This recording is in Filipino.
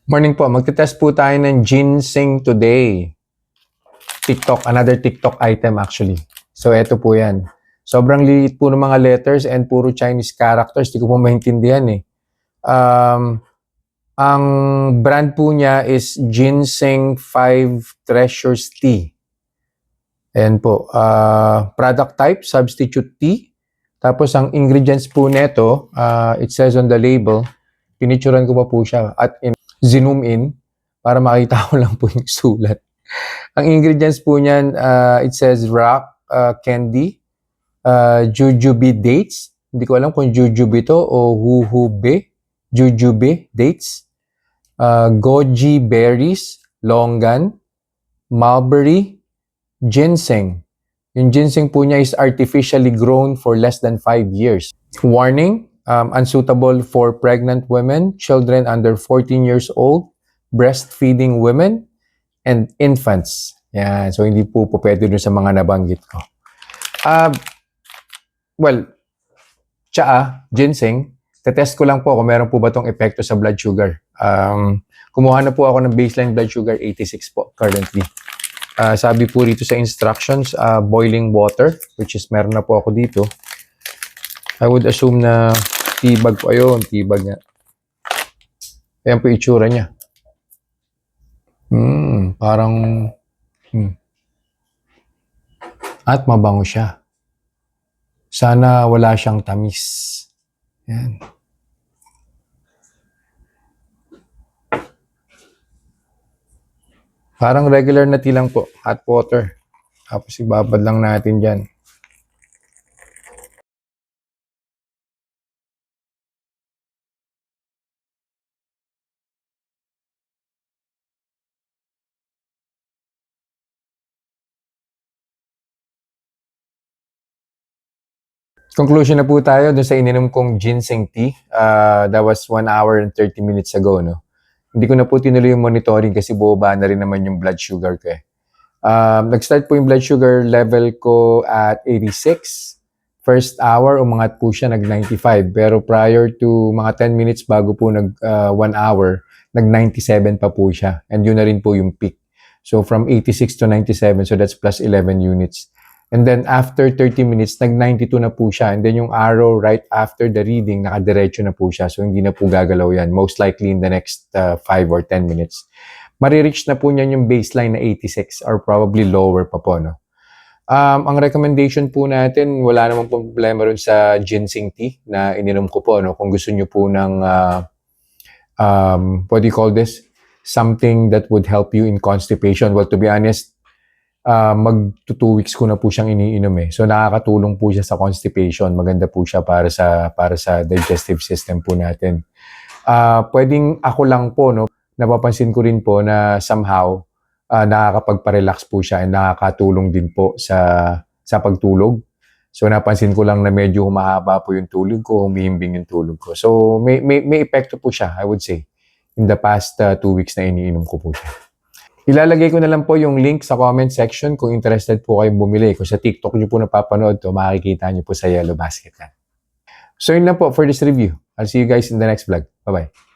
Morning po, magte-test po tayo ng ginseng today. Another TikTok item actually. So eto po yan. Sobrang liit po ng mga letters and puro Chinese characters. Di ko po maintindihan eh. Ang brand po niya is Ginseng 5 Treasures Tea. Ayan po. Product type, substitute tea. Tapos ang ingredients po neto, it says on the label, pinicturan ko pa po siya at zoom in para makita ko lang po yung sulat. Ang ingredients po niyan, it says rock candy, jujube dates. Hindi ko alam kung jujube to o huhube. Jujube dates, goji berries, longan, mulberry, ginseng. Yung ginseng po niya is artificially grown for less than 5 years. Warning, unsuitable for pregnant women, children under 14 years old, breastfeeding women, and infants. Yan. So, hindi po pwede dun sa mga nabanggit ko. Ginseng, tetest ko lang po kung meron po ba itong epekto sa blood sugar. Kumuha na po ako ng baseline blood sugar, 86 po currently. Sabi po dito sa instructions, boiling water, which is meron na po ako dito. I would assume na tibag po. Ayun, tibag niya. Ayan po itsura niya. Parang... At mabango siya. Sana wala siyang tamis. Yan. Parang regular na tea lang po. Hot water. Tapos ibabad lang natin dyan. Conclusion na po tayo dun sa ininom kong ginseng tea. That was 1 hour and 30 minutes ago, no? Hindi ko na po tinuloy yung monitoring kasi bumaba na rin naman yung blood sugar ko eh. Nag-start po yung blood sugar level ko at 86. First hour, umangat po siya, nag-95. Pero prior to mga 10 minutes bago po 1 hour, nag-97 pa po siya. And yun na rin po yung peak. So from 86 to 97, so that's plus 11 units. And then after 30 minutes, nag-92 na po siya. And then yung arrow right after the reading, nakadiretso na po siya. So hindi na po gagalaw yan. Most likely in the next 5 or 10 minutes. Marireach na po niyan yung baseline na 86 or probably lower pa po, no? Ang recommendation po natin, wala namang problema rin sa ginseng tea na ininom ko po, no? Kung gusto nyo po ng, what do you call this? Something that would help you in constipation. Well, to be honest, mag 2 weeks ko na po siyang iniinom eh. So nakakatulong po siya sa constipation. Maganda po siya para sa digestive system po natin. Pwedeng ako lang po, no, napapansin ko rin po na somehow nakakapagpa-relax po siya and nakakatulong din po sa pagtulog. So napansin ko lang na medyo humahaba po yung tulog ko, humihimbing yung tulog ko. So may epekto po siya, I would say, in the past 2 weeks na iniinom ko po siya. Ilalagay ko na lang po yung link sa comment section kung interested po kayong bumili. Kung sa TikTok nyo po napapanood to, makikita nyo po sa Yellow Basket na. So yun lang po for this review. I'll see you guys in the next vlog. Bye-bye.